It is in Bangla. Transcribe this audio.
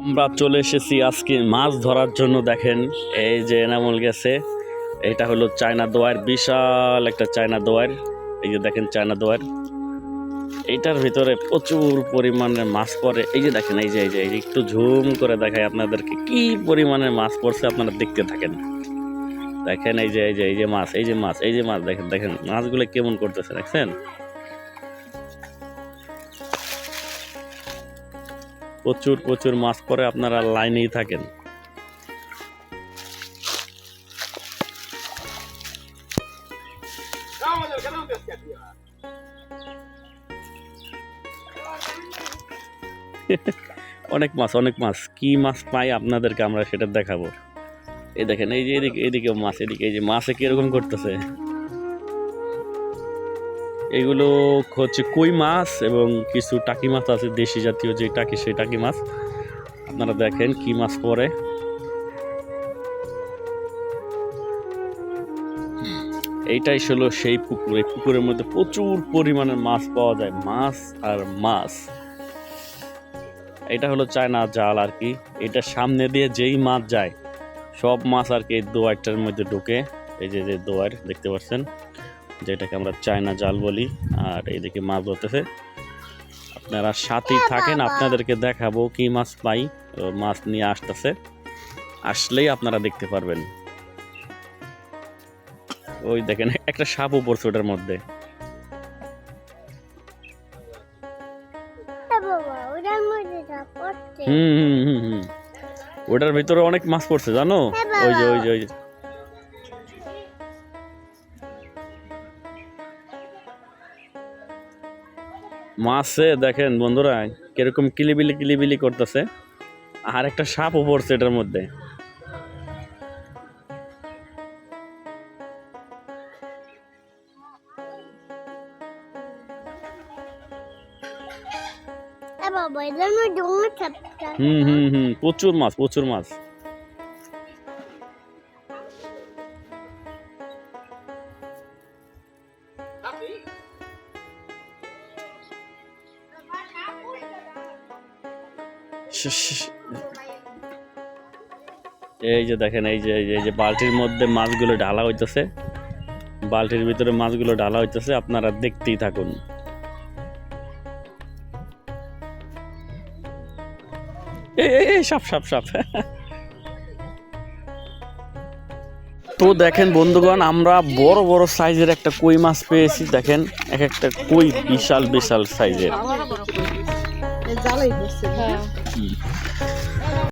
আমরা চলে এসেছি আজকে মাছ ধরার জন্য। দেখেন এই যে এনামুল গেছে, এটা হলো চায়না দোয়ার, বিশাল একটা চায়না দোয়ার। এই যে দেখেন চায়না দোয়ার, এইটার ভিতরে প্রচুর পরিমাণে মাছ পড়ে। এই যে দেখেন, এই যে একটু ঝুম করে দেখায় আপনাদেরকে কি পরিমাণে মাছ পড়ছে, আপনারা দেখতে থাকেন। দেখেন এই যে মাছ, এই যে মাছ দেখেন মাছগুলো কেমন করতেছে, দেখছেন? প্রচুর মাছ পড়ে, আপনারা লাইনেই থাকেন। অনেক মাছ কি মাছ পাই আপনাদেরকে আমরা সেটা দেখাবো। এই দেখেন, এই যে এদিকে মাছ, এদিকে এই যে মাছে কিরকম করতেছে। এগুলো হচ্ছে কই মাছ এবং কিছু টাকি মাছ আছে, দেশি জাতীয় যে টাকি, সেই টাকি মাছ। আপনারা দেখেন কি মাছ পড়ে। এইটাই হলো সেই পুকুর। এই পুকুরের মধ্যে প্রচুর পরিমাণে মাছ পাওয়া যায়, মাছ আর মাছ। এটা হলো চায়না জাল আর কি। এটা সামনে দিয়ে যেই মাছ যায় সব মাছ আর কি এই দোয়ারটার মধ্যে ঢুকে। এই যে দোয়ার দেখতে পাচ্ছেন, যেটাকে আমরা চায়না জাল বলি। আর এইদিকে মাছ ধরতেছে, আপনারা সাথেই থাকেন, আপনাদেরকে দেখাবো কি মাছ পাই। মাছ নিয়ে আসতেছে, আসলেই আপনারা দেখতে পারবেন। ওই দেখেন একটা সাপও পড়ছে ওটার মধ্যে। ওটার ভিতরে অনেক মাছ পড়ছে জানো। ওই যে মাছে দেখেন বন্ধুরা কিরকম কিলিবিলি করতেছে। আর একটা সাপও পড়ছে এটার মধ্যে। প্রচুর মাছ। এই যে দেখেন, এই যে বালতির মধ্যে মাছগুলো ঢালা হইতেছে, বালতির ভিতরে মাছগুলো ঢালা হইতেছে, আপনারা দেখতেই থাকুন। সাপ। তো দেখেন বন্ধুগণ, আমরা বড় সাইজের একটা কই মাছ পেয়েছি। দেখেন এক একটা কই বিশাল সাইজের।